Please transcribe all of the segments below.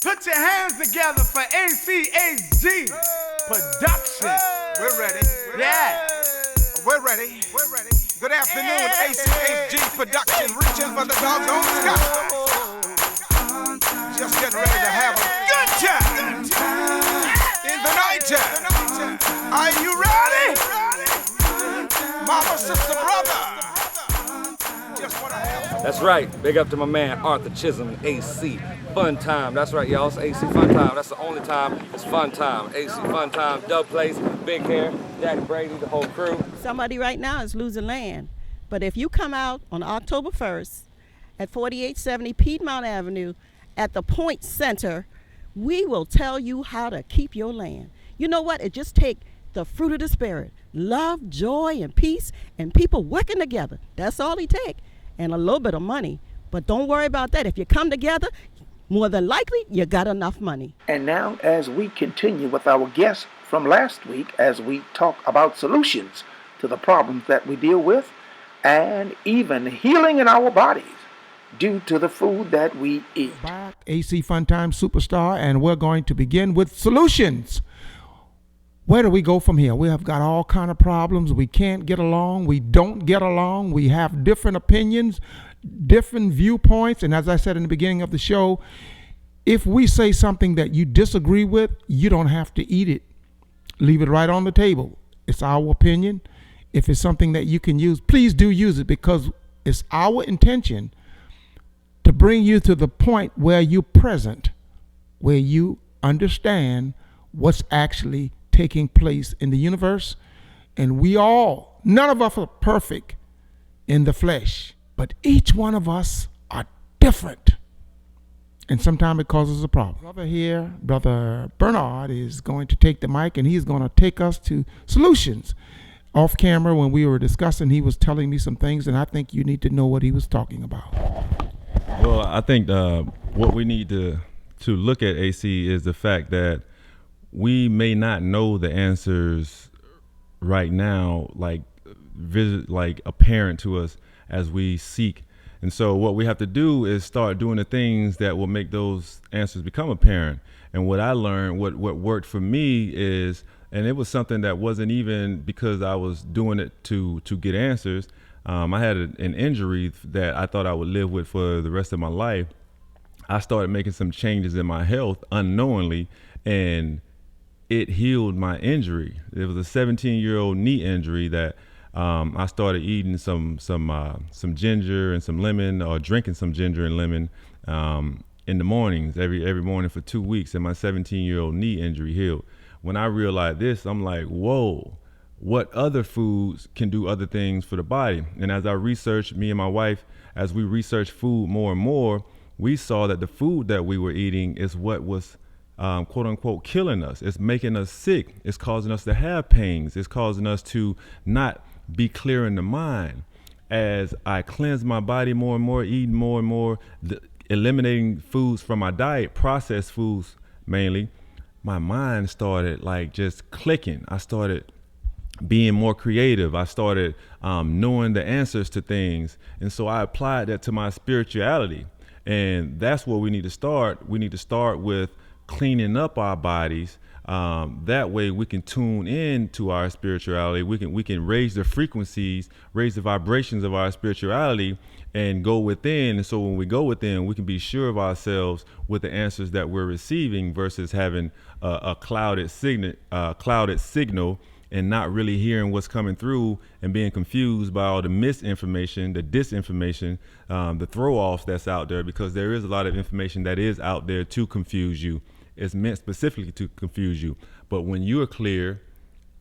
Put your hands together for ACHG Production. We're ready. Yeah. We're ready. Good afternoon, ACHG Production, reaching for the doggone sky. Just getting ready to have a good time in the night time. Are you ready? Mama, sister, brother. Just want to have. That's right. Big up to my man Arthur Chisholm and AC Fun Time. That's right, y'all. It's AC Fun Time. That's the only time it's fun time. AC Fun Time, Dub Place, Big Hair, Daddy Brady, the whole crew. Somebody right now is losing land. But if you come out on October 1st at 4870 Piedmont Avenue at the Point Center, we will tell you how to keep your land. You know what? It just takes the fruit of the Spirit. Love, joy, and peace, and people working together. That's all it takes. And a little bit of money. But don't worry about that. If you come together, more than likely, you got enough money. And now, as we continue with our guest from last week, as we talk about solutions to the problems that we deal with, and even healing in our bodies due to the food that we eat. Back, AC Fun Time Superstar, and we're going to begin with solutions. Where do we go from here? We have got all kind of problems. We can't get along. We don't get along. We have different opinions, different viewpoints. And as I said in the beginning of the show, if we say something that you disagree with, you don't have to eat it. Leave it right on the table. It's our opinion. If it's something that you can use, please do use it, because it's our intention to bring you to the point where you're present, where you understand what's actually taking place in the universe. And we all, none of us are perfect in the flesh, but each one of us are different. And sometimes it causes a problem. Brother here, Brother Bernard, is going to take the mic, and he's going to take us to solutions. Off camera, when we were discussing, he was telling me some things, and I think you need to know what he was talking about. Well, I think what we need to look at, AC, is the fact that we may not know the answers right now, like apparent to us as we seek. And so what we have to do is start doing the things that will make those answers become apparent. And what I learned, what worked for me is, and it was something that wasn't even because I was doing it to get answers. I had an injury that I thought I would live with for the rest of my life. I started making some changes in my health unknowingly, and it healed my injury. It was a 17-year-old knee injury that I started eating some ginger and some lemon, or drinking some ginger and lemon in the mornings, every morning for 2 weeks, and my 17-year-old knee injury healed. When I realized this, I'm like, whoa, what other foods can do other things for the body? And as I researched, me and my wife, as we researched food more and more, we saw that the food that we were eating is what was quote unquote killing us. It's making us sick. It's causing us to have pains. It's causing us to not be clear in the mind. As I cleanse my body more and more, eating more and more, eliminating foods from my diet, processed foods mainly, my mind started like just clicking. I started being more creative. I started knowing the answers to things. And so I applied that to my spirituality. And that's where we need to start. We need to start with cleaning up our bodies. That way we can tune in to our spirituality. We can raise the frequencies, raise the vibrations of our spirituality, and go within. And so when we go within, we can be sure of ourselves with the answers that we're receiving, versus having a clouded signal and not really hearing what's coming through, and being confused by all the misinformation, the disinformation, the throw-offs that's out there, because there is a lot of information that is out there to confuse you. It's meant specifically to confuse you. But when you're clear,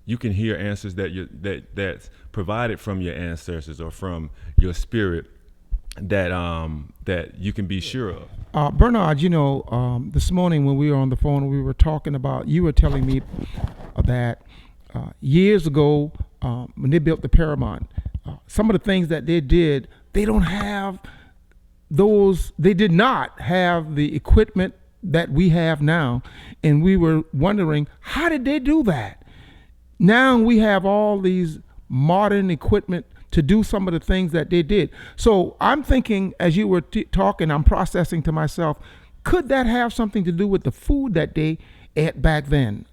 you can hear answers that's provided from your ancestors or from your spirit that you can be sure of. Bernard, this morning when we were on the phone, we were talking about, you were telling me that years ago, when they built the Paramount, some of the things that they did, they did not have the equipment that we have now. And we were wondering, how did they do that? Now we have all these modern equipment to do some of the things that they did. So I'm thinking, as you were talking, I'm processing to myself, Could that have something to do with the food that they ate back then?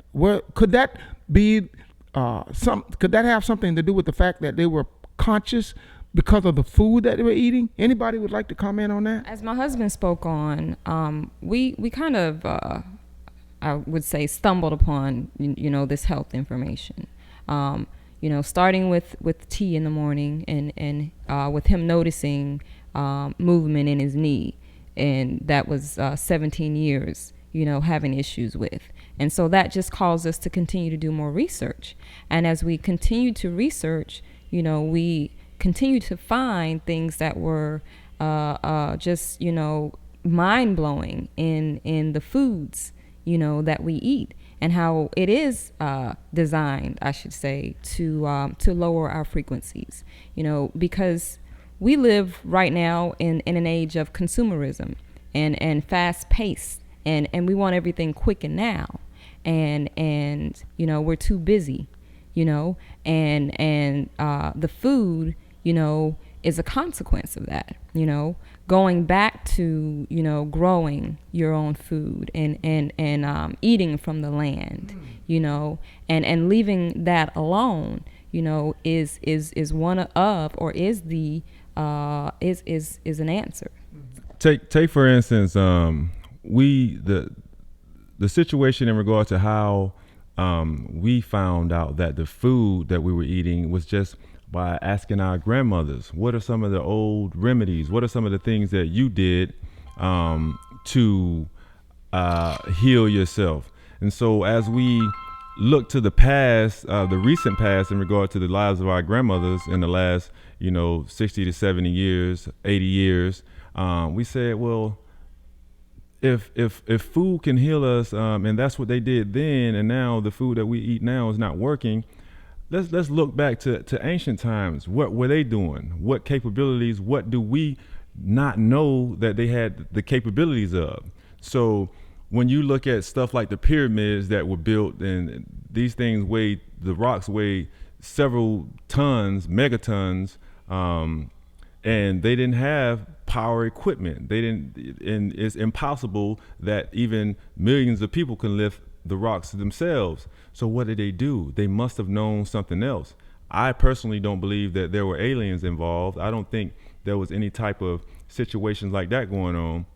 Could that be could that have something to do with the fact that they were conscious because of the food that they were eating? Anybody would like to comment on that? As my husband spoke on, we kind of, I would say, stumbled upon, this health information. Starting with tea in the morning and with him noticing movement in his knee. And that was 17 years, having issues with. And so that just caused us to continue to do more research. And as we continued to research, we continued to find things that were just, mind-blowing in the foods, that we eat, and how it is designed, I should say, to lower our frequencies, because we live right now in an age of consumerism and fast pace, and we want everything quick and now, and we're too busy, and the food, is a consequence of that, going back to, growing your own food and eating from the land, and leaving that alone, is one of, or is the, is an answer. Take for instance, the situation in regard to how we found out that the food that we were eating was just by asking our grandmothers, what are some of the old remedies? What are some of the things that you did to heal yourself? And so as we look to the past, the recent past in regard to the lives of our grandmothers in the last, 60 to 70 years, 80 years, we said, well, if food can heal us, and that's what they did then, and now the food that we eat now is not working, let's look back to ancient times. What were they doing? What capabilities? What do we not know that they had the capabilities of? So when you look at stuff like the pyramids that were built, and these things the rocks weigh several tons, megatons, and they didn't have power equipment. And it's impossible that even millions of people can lift the rocks themselves. So what did they do? They must have known something else. I personally don't believe that there were aliens involved. I don't think there was any type of situations like that going on.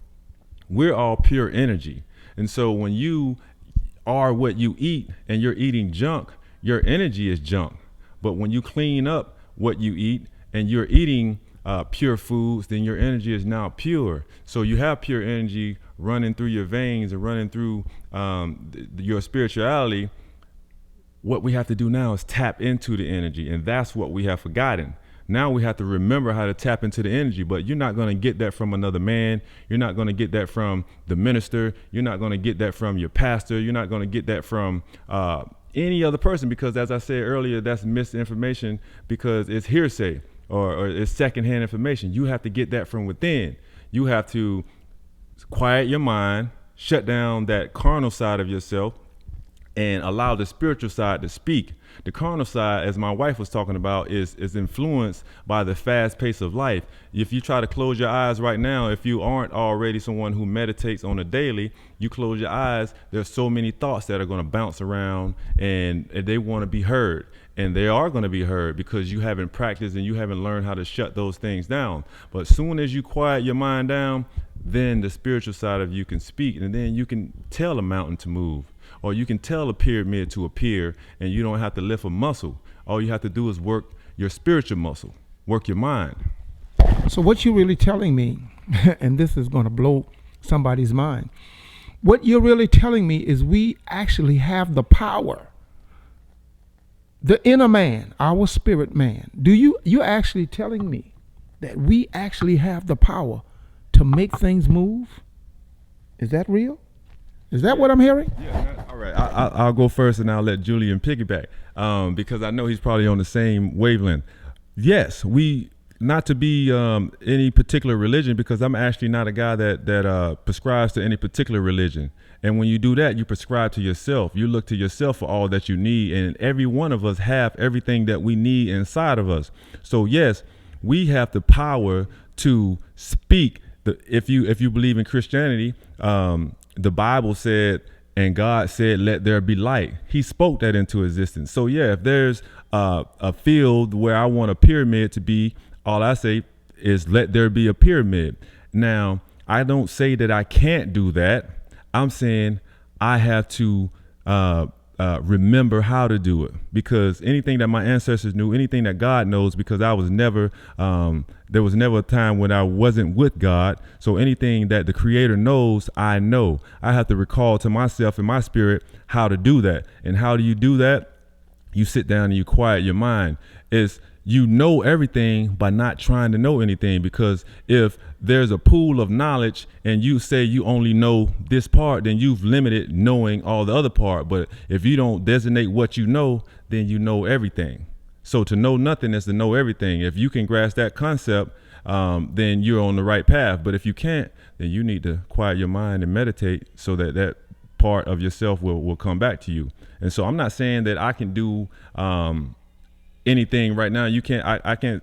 We're all pure energy. And so when you are what you eat and you're eating junk, your energy is junk. But when you clean up what you eat and you're eating pure foods, then your energy is now pure. So you have pure energy running through your veins and running through your spirituality. What we have to do now is tap into the energy, and that's what we have forgotten. Now we have to remember how to tap into the energy, but you're not going to get that from another man. You're not going to get that from the minister. You're not going to get that from your pastor. You're not going to get that from any other person, because as I said earlier, that's misinformation, because it's hearsay or it's secondhand information. You have to get that from within. You have to quiet your mind, shut down that carnal side of yourself, and allow the spiritual side to speak. The carnal side, as my wife was talking about, is influenced by the fast pace of life. If you try to close your eyes right now, if you aren't already someone who meditates on a daily, you close your eyes, there's so many thoughts that are going to bounce around, and they want to be heard. And they are going to be heard because you haven't practiced and you haven't learned how to shut those things down. But as soon as you quiet your mind down, then the spiritual side of you can speak, and then you can tell a mountain to move, or you can tell a pyramid to appear, and you don't have to lift a muscle. All you have to do is work your spiritual muscle, work your mind. So what you're really telling me, and this is going to blow somebody's mind, what you're really telling me is we actually have the power. The inner man, our spirit man. You're actually telling me that we actually have the power to make things move? Is that real? Is that what I'm hearing? Yeah. All right. I'll go first, and I'll let Julian piggyback because I know he's probably on the same wavelength. Yes, not to be any particular religion, because I'm actually not a guy that prescribes to any particular religion. And when you do that, you prescribe to yourself. You look to yourself for all that you need, and every one of us have everything that we need inside of us. So yes, we have the power to speak if you believe in Christianity, the Bible said, and God said, "Let there be light." He spoke that into existence. So yeah, if there's a field where I want a pyramid to be, all I say is, "Let there be a pyramid." Now, I don't say that I can't do that. I'm saying I have to remember how to do it, because anything that my ancestors knew, anything that God knows, because I was never, there was never a time when I wasn't with God. So anything that the Creator knows, I know. I have to recall to myself and my spirit how to do that. And how do you do that? You sit down and you quiet your mind. You know everything by not trying to know anything, because if there's a pool of knowledge and you say you only know this part, then you've limited knowing all the other part. But if you don't designate what you know, then you know everything. So to know nothing is to know everything. If you can grasp that concept, then you're on the right path. But if you can't, then you need to quiet your mind and meditate so that that part of yourself will come back to you. And so I'm not saying that I can do anything right now. You can't, I can't,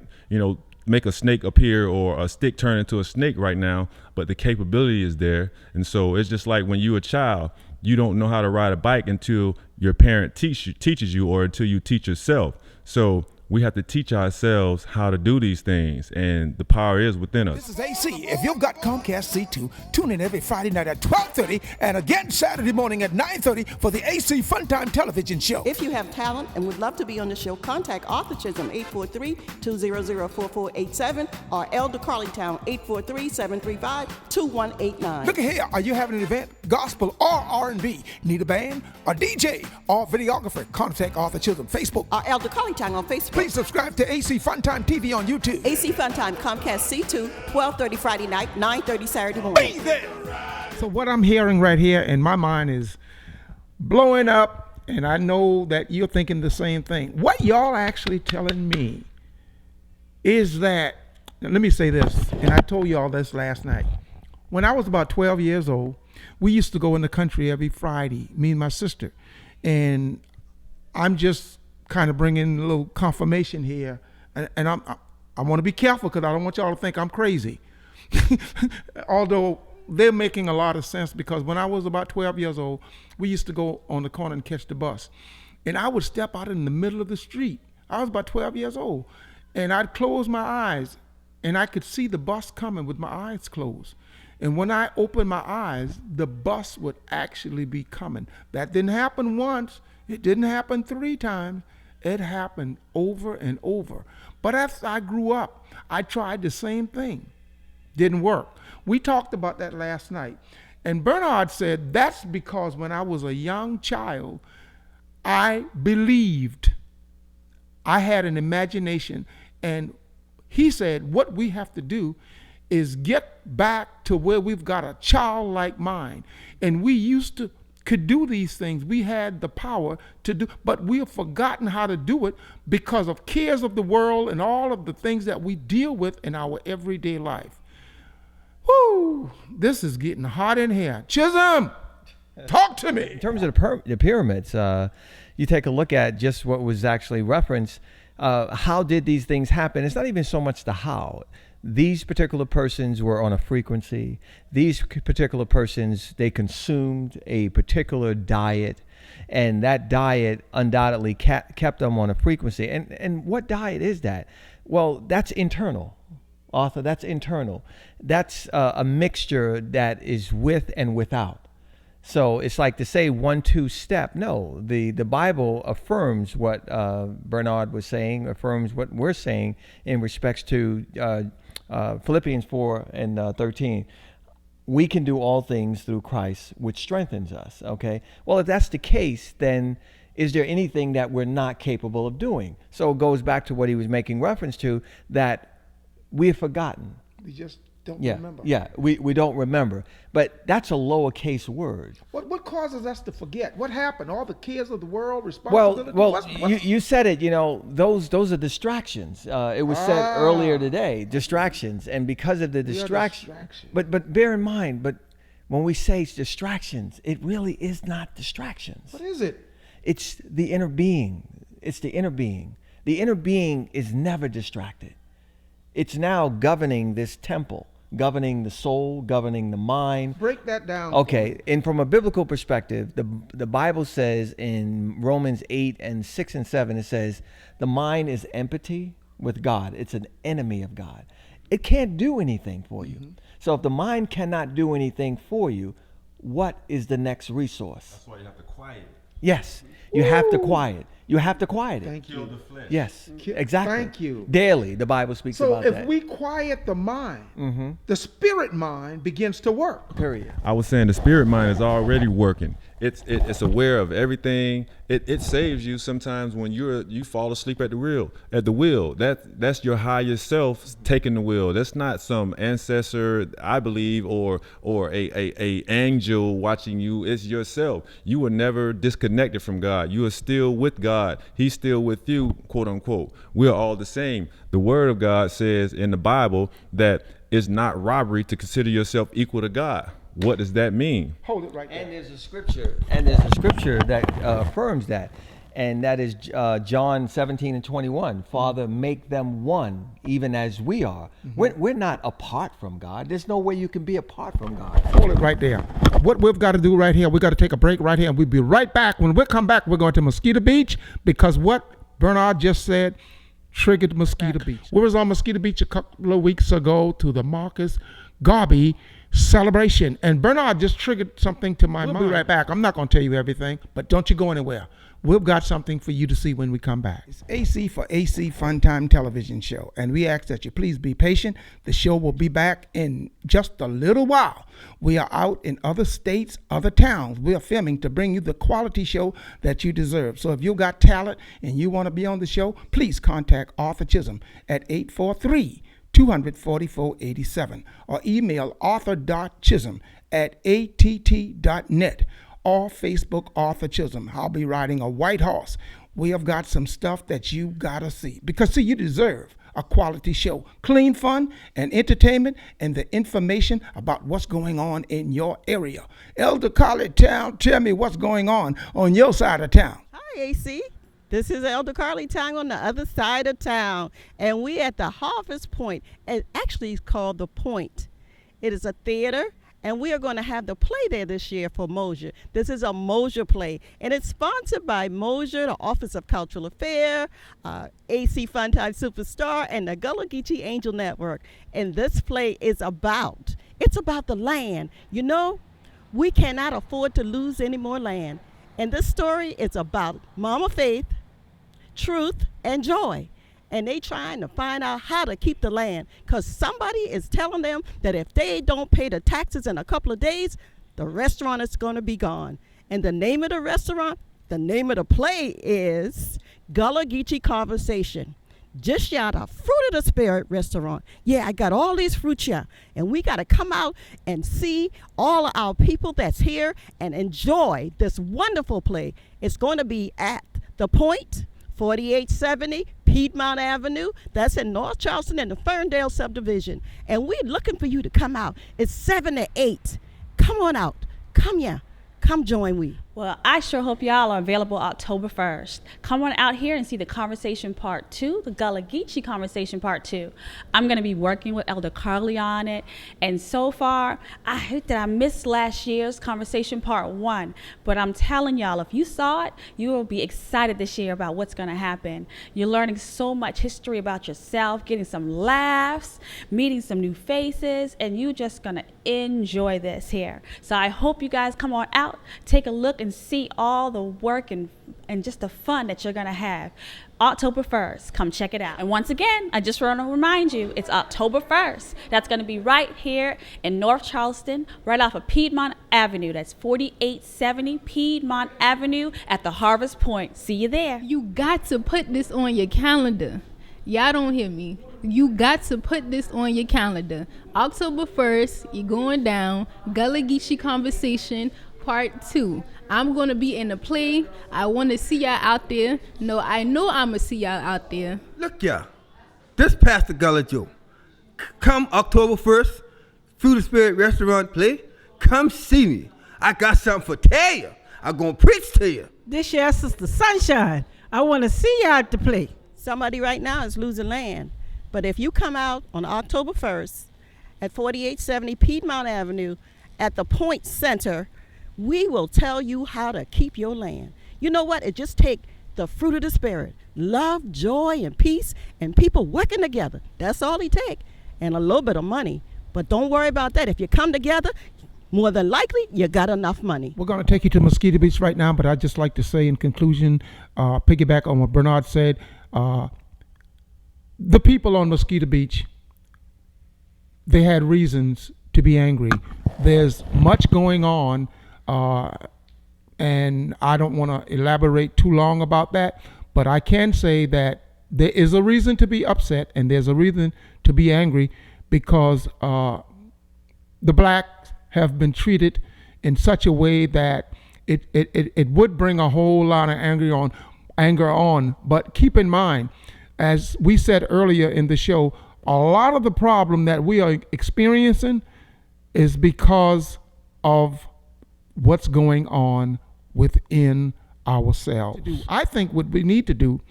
make a snake appear or a stick turn into a snake right now, but the capability is there. And so it's just like when you're a child, you don't know how to ride a bike until your parent teaches you, or until you teach yourself. So we have to teach ourselves how to do these things, and the power is within us. This is AC. If you've got Comcast C2, tune in every Friday night at 12:30 and again Saturday morning at 9:30 for the AC Funtime television show. If you have talent and would love to be on the show, contact Arthur Chisholm, 843-200-4487, or Elder Carlingtown, 843-735-2189. Look here, are you having an event, gospel or R&B? Need a band, a DJ, or videographer? Contact Arthur Chisholm, Facebook, or Elder Carlingtown on Facebook. Please subscribe to AC Funtime TV on YouTube. AC Funtime, Comcast C2, 12:30 Friday night, 9:30 Saturday morning. Be there. So what I'm hearing right here in my mind is blowing up, and I know that you're thinking the same thing. What y'all actually telling me is that, let me say this, and I told y'all this last night. When I was about 12 years old, we used to go in the country every Friday, me and my sister. And I'm just kind of bringing a little confirmation here, and I want to be careful because I don't want y'all to think I'm crazy. Although they're making a lot of sense, because when I was about 12 years old, we used to go on the corner and catch the bus, and I would step out in the middle of the street. I was about 12 years old, and I'd close my eyes, and I could see the bus coming with my eyes closed. And when I opened my eyes, the bus would actually be coming. That didn't happen once. It didn't happen 3 times. It happened over and over. But as I grew up, I tried the same thing. Didn't work. We talked about that last night. And Bernard said that's because when I was a young child, I believed. I had an imagination. And he said what we have to do is get back to where we've got a childlike mind. And we could do these things. We had the power to do, but we have forgotten how to do it because of cares of the world and all of the things that we deal with in our everyday life. Whoo, this is getting hot in here. Chisholm, talk to me. In terms of the pyramids, you take a look at just what was actually referenced. How did these things happen? It's not even so much the how. These particular persons were on a frequency. These particular persons, they consumed a particular diet, and that diet undoubtedly kept them on a frequency. And what diet is that? Well, that's internal, Arthur. That's internal. That's a mixture that is with and without. So it's like to say 1-2 step. No, the Bible affirms what Bernard was saying, affirms what we're saying in respects to Philippians 4 and 13. We can do all things through Christ, which strengthens us. Okay. Well, if that's the case, then is there anything that we're not capable of doing? So it goes back to what he was making reference to, that we have forgotten. We just don't Yeah, remember. yeah, we don't remember. But that's a lowercase word. What causes us to forget? What happened? All the cares of the world, responsibility? Well, you said it. You know, those are distractions. It was said earlier today, distractions, and because of the distraction. But bear in mind, but when we say it's distractions, it really is not distractions. What is it? It's the inner being. It's the inner being. The inner being is never distracted. It's now governing this temple. governing the soul, governing the mind. Break that down. Okay, and from a biblical perspective, the Bible says in Romans 8 and 6 and 7, it says, the mind is enmity with God. It's an enemy of God. It can't do anything for you. So if the mind cannot do anything for you, what is the next resource? That's why you have to quiet it. Yes, you have to quiet. You have to quiet it. Thank you. Kill the flesh. Yes, exactly. Thank you. Daily, the Bible speaks So about if that. we quiet the mind, the spirit mind begins to work. Period. I was saying the spirit mind is already working. It's aware of everything. It saves you sometimes when you fall asleep at the wheel. That's your higher self taking the wheel. That's not some ancestor, I believe, or a angel watching you. It's yourself. You were never disconnected from God. You are still with God. He's still with you, quote unquote. We're all the same. The Word of God says in the Bible that it's not robbery to consider yourself equal to God. What does that mean? Hold it right there. And there's a scripture that affirms that, and that is John 17 and 21. Father, make them one, even as we are. We're not apart from God. There's no way you can be apart from God. Hold it right there. What we've got to do right here, we've got to take a break right here, and we'll be right back. When we come back, we're going to Mosquito Beach, because what Bernard just said triggered Mosquito Beach. We was on Mosquito Beach a couple of weeks ago to the Marcus Garvey celebration, and Bernard just triggered something to my mind. We'll be right back. I'm not going to tell you everything, but don't you go anywhere. We've got something for you to see when we come back. It's AC for AC Fun Time television show, and we ask that you please be patient. The show will be back in just a little while. We are out in other states, other towns. We are filming to bring you the quality show that you deserve. So if you got talent and you want to be on the show, please contact Arthur Chisholm at 843-244-87 or email arthur.chisholm@att.net. or Facebook Arthur Chisholm. I'll be riding a white horse. We have got some stuff that you gotta see, because see, you deserve a quality show, clean fun and entertainment, and the information about what's going on in your area. Elder College Town, tell me what's going on your side of town. Hi, AC. This is Elder Carly Town on the other side of town, and we at the Harvest Point, and actually it's called The Point. It is a theater, and we are going to have the play there this year for Mosier. This is a Mosier play, and it's sponsored by Mosier, the Office of Cultural Affairs, AC Funtime Superstar, and the Gullah Geechee Angel Network. And this play is about the land. You know, we cannot afford to lose any more land. And this story is about Mama Faith, Truth, and Joy. And they trying to find out how to keep the land, because somebody is telling them that if they don't pay the taxes in a couple of days, the restaurant is going to be gone. And the name of the restaurant, the name of the play is Gullah Geechee Conversation. Just shot a Fruit of the Spirit restaurant. Yeah, I got all these fruits here, and we got to come out and see all of our people that's here and enjoy this wonderful play. It's going to be at The Point, 4870 Piedmont Avenue. That's in North Charleston in the Ferndale subdivision. And we're looking for you to come out. It's 7 to 8. Come on out. Come here. Come join we. Well, I sure hope y'all are available October 1st. Come on out here and see the Conversation Part 2, the Gullah Geechee Conversation Part 2. I'm going to be working with Elder Carly on it. And so far, I hate that I missed last year's Conversation Part 1. But I'm telling y'all, if you saw it, you will be excited this year about what's going to happen. You're learning so much history about yourself, getting some laughs, meeting some new faces, and you're just going to enjoy this here. So I hope you guys come on out, take a look, and see all the work and just the fun that you're going to have. October 1st, come check it out. And once again, I just want to remind you, it's October 1st. That's going to be right here in North Charleston, right off of Piedmont Avenue. That's 4870 Piedmont Avenue at the Harvest Point. See you there. You got to put this on your calendar. Y'all don't hear me. You got to put this on your calendar. October 1st, you're going down. Gullah Geechee Conversation Part 2. I'm going to be in the play. I want to see y'all out there. No, I know I'm going to see y'all out there. Look, y'all. This Pastor Gullah Joe. Come October 1st, Fruit of Spirit Restaurant play. Come see me. I got something for tell you. I'm going to preach to you. This year, Sister Sunshine. I want to see y'all at the play. Somebody right now is losing land. But if you come out on October 1st at 4870 Piedmont Avenue at the Point Center, we will tell you how to keep your land. You know what? It just takes the fruit of the Spirit, love, joy, and peace, and people working together. That's all it takes, and a little bit of money. But don't worry about that. If you come together, more than likely, you got enough money. We're going to take you to Mosquito Beach right now, but I'd just like to say in conclusion, piggyback on what Bernard said, the people on Mosquito Beach, they had reasons to be angry. There's much going on, and I don't want to elaborate too long about that, but I can say that there is a reason to be upset and there's a reason to be angry because the blacks have been treated in such a way that it would bring a whole lot of anger on. But keep in mind, as we said earlier in the show, a lot of the problem that we are experiencing is because of what's going on within ourselves. I think what we need to do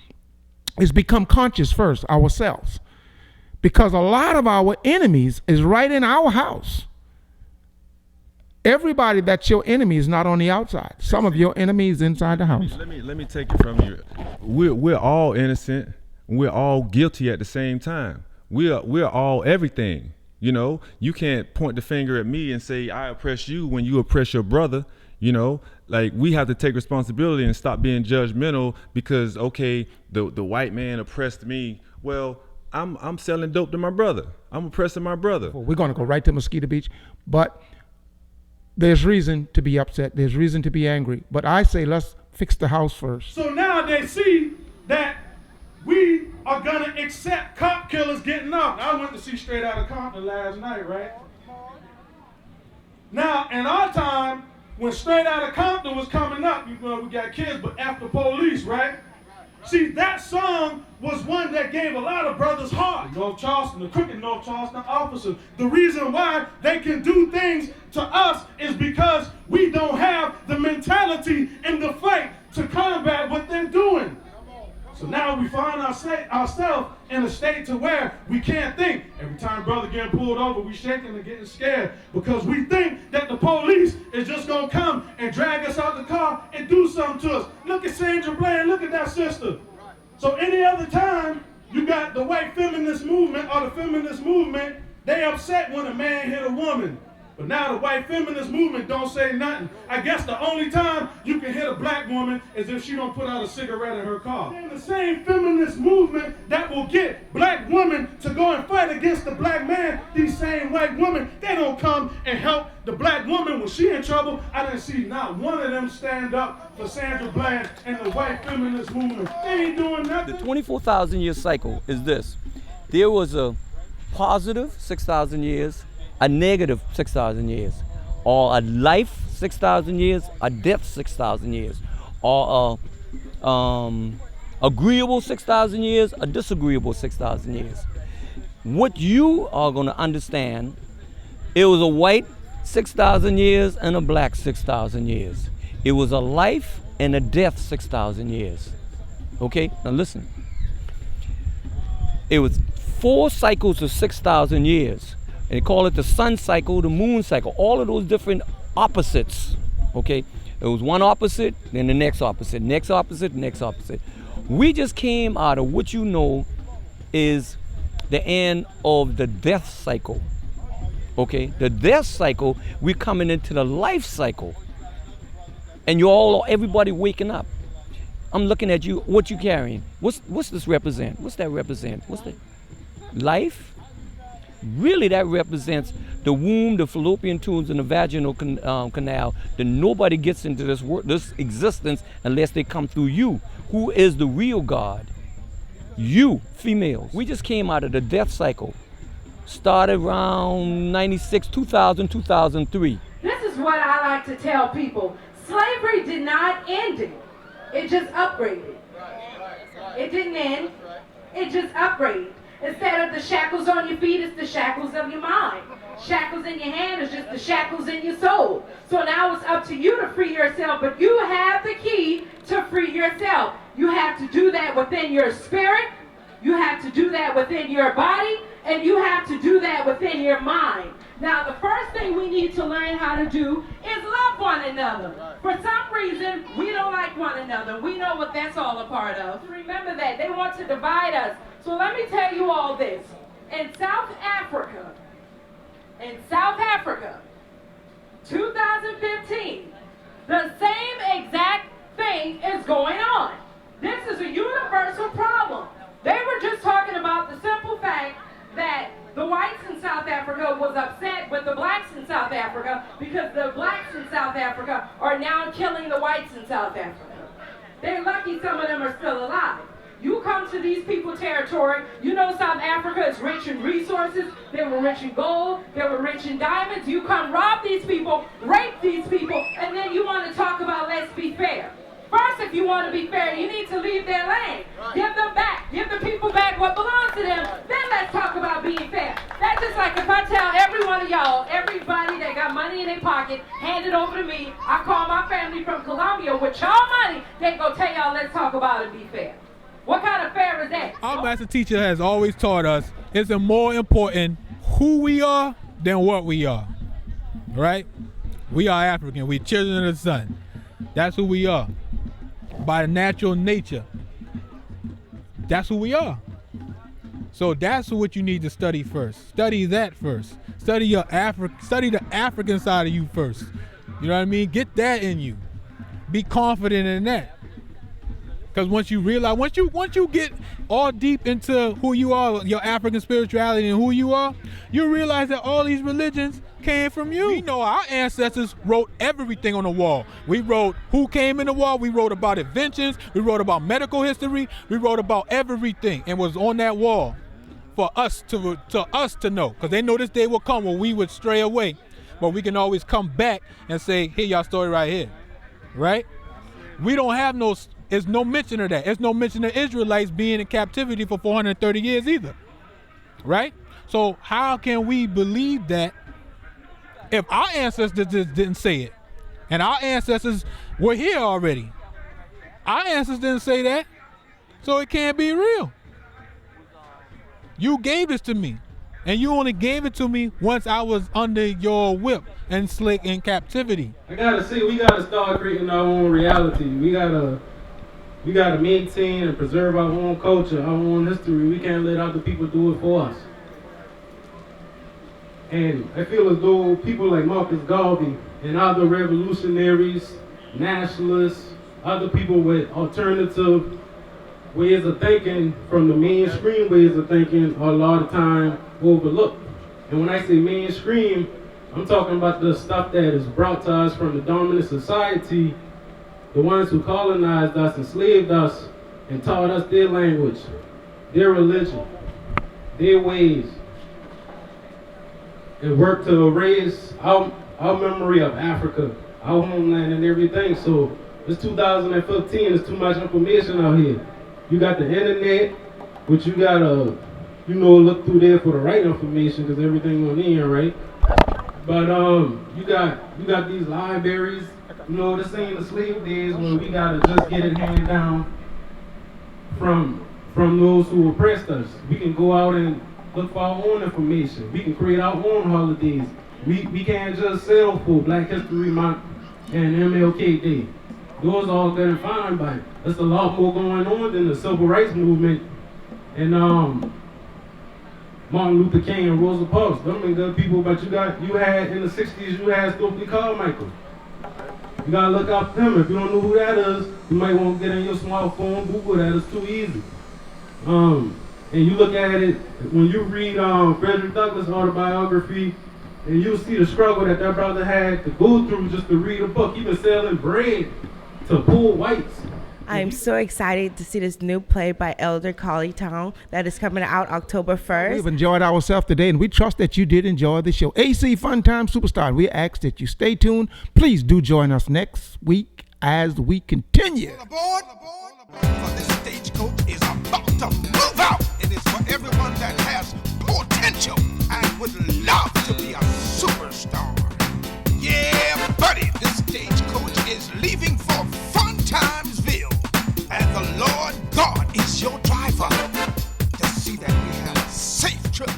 is become conscious first ourselves, because a lot of our enemies is right in our house. Everybody that's your enemy is not on the outside. Some of your enemy is inside the house. Let me take it from you. We're all innocent. We're all guilty at the same time. We're all everything. You know, you can't point the finger at me and say I oppress you when you oppress your brother. You know, like we have to take responsibility and stop being judgmental because okay, the white man oppressed me. Well, I'm selling dope to my brother. I'm oppressing my brother. Well, we're gonna go right to Mosquito Beach, but there's reason to be upset. There's reason to be angry. But I say let's fix the house first. So now they see that we are gonna accept cop killers getting off. I went to see Straight Outta Compton last night, right? Now, in our time, when Straight Outta Compton was coming up, you know, we got kids, but after police, right? See, that song was one that gave a lot of brothers heart. North Charleston, the crooked North Charleston officers. The reason why they can do things to us is because we don't have the mentality and the fight to combat what they're doing. So now we find ourselves in a state to where we can't think. Every time brother getting pulled over, we shaking and getting scared because we think that the police is just gonna come and drag us out the car and do something to us. Look at Sandra Bland, look at that sister. So any other time you got the white feminist movement or the feminist movement, they upset when a man hit a woman. But now the white feminist movement don't say nothing. I guess the only time you can hit a black woman is if she don't put out a cigarette in her car. And the same feminist movement that will get black women to go and fight against the black man, these same white women, they don't come and help the black woman when she in trouble. I didn't see not one of them stand up for Sandra Bland and the white feminist movement. They ain't doing nothing. The 24,000 year cycle is this. There was a positive 6,000 years, a negative 6,000 years, or a life 6,000 years, a death 6,000 years, or a agreeable 6,000 years, a disagreeable 6,000 years. What you are going to understand, it was a white 6,000 years and a black 6,000 years. It was a life and a death 6,000 years. Okay, now listen. It was 4 cycles of 6,000 years. And they call it the sun cycle, the moon cycle, all of those different opposites, okay? It was one opposite, then the next opposite, next opposite, next opposite. We just came out of what you know is the end of the death cycle, okay? The death cycle, we're coming into the life cycle. And everybody waking up. I'm looking at you, what you carrying? What's this represent? What's that represent? What's that? Life? Really, that represents the womb, the fallopian tubes, and the vaginal canal. That nobody gets into this existence unless they come through you. Who is the real God? You, females. We just came out of the death cycle. Started around 96, 2000, 2003. This is what I like to tell people. Slavery did not end it. It just upgraded. It didn't end. It just upgraded. Instead of the shackles on your feet, it's the shackles of your mind. Shackles in your hand is just the shackles in your soul. So now it's up to you to free yourself, but you have the key to free yourself. You have to do that within your spirit. You have to do that within your body. And you have to do that within your mind. Now, the first thing we need to learn how to do is love one another. For some reason, we don't like one another. We know what that's all a part of. Remember that. They want to divide us. So let me tell you all this. In South Africa, 2015, the same exact thing is going on. This is a universal problem. They were just talking about the simple fact that the whites in South Africa was upset with the blacks in South Africa because the blacks in South Africa are now killing the whites in South Africa. They're lucky some of them are still alive. You come to these people's territory, you know South Africa is rich in resources, they were rich in gold, they were rich in diamonds. You come rob these people, rape these people, and then you want to talk about let's be fair. First, if you want to be fair, you need to leave their land. Give them back. Give the people back what belongs to them. Then let's talk about being fair. That's just like if I tell every one of y'all, everybody that got money in their pocket, hand it over to me. I call my family from Colombia with y'all money. They go tell y'all, let's talk about it, be fair. What kind of fair is that? Our master teacher has always taught us it's more important who we are than what we are. Right? We are African. We're children of the sun. That's who we are. By natural nature. That's who we are. So that's what you need to study first. Study that first. Study the African side of you first. You know what I mean? Get that in you. Be confident in that. Because once you realize, once you get all deep into who you are, your African spirituality and who you are, you realize that all these religions came from you. We know our ancestors wrote everything on the wall. We wrote who came in the wall. We wrote about inventions. We wrote about medical history. We wrote about everything and was on that wall for us to know. Because they know this day will come when we would stray away. But we can always come back and say, here, y'all story right here. Right? We don't have there's no mention of that. There's no mention of Israelites being in captivity for 430 years either. Right? So how can we believe that if our ancestors just didn't say it? And our ancestors were here already. Our ancestors didn't say that. So it can't be real. You gave this to me. And you only gave it to me once I was under your whip and slick in captivity. We gotta start creating our own reality. We gotta maintain and preserve our own culture, our own history. We can't let other people do it for us. And I feel as though people like Marcus Garvey and other revolutionaries, nationalists, other people with alternative ways of thinking from the mainstream ways of thinking are a lot of time overlooked. And when I say mainstream, I'm talking about the stuff that is brought to us from the dominant society, the ones who colonized us, enslaved us, and taught us their language, their religion, their ways. It worked to erase our memory of Africa, our homeland and everything. So it's 2015, there's too much information out here. You got the internet, which you gotta, look through there for the right information because everything on there, right? But you got these libraries. This ain't the slave days when we gotta just get it handed down from those who oppressed us. We can go out and look for our own information. We can create our own holidays. We can't just settle for Black History Month and MLK Day. Those are all good and fine, but there's a lot more going on than the Civil Rights Movement and Martin Luther King and Rosa Parks. Them are good people, but you had in the 60s, you had Stokely Carmichael. You gotta look up them. If you don't know who that is, you might want to get in your smartphone, Google that. It's too easy. And you look at it, when you read Frederick Douglass' autobiography, and you'll see the struggle that brother had to go through just to read a book. He was selling bread to poor whites. I'm so excited to see this new play by Elder Carly Town that is coming out October 1st. We've enjoyed ourselves today, and we trust that you did enjoy the show. AC Fun Time Superstar, and we ask that you stay tuned. Please do join us next week as we continue. This stagecoach is about to move out. It is for everyone that has potential and would love to be a superstar. Yeah, buddy, this stagecoach is leaving for Fun Timesville. And the Lord God is your driver. Just see that we have a safe trip.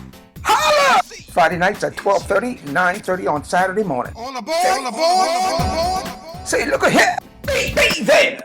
Friday nights at 12:30, 9:30 on Saturday morning. On the board, on the board, on the board. Say, look at here. Be there.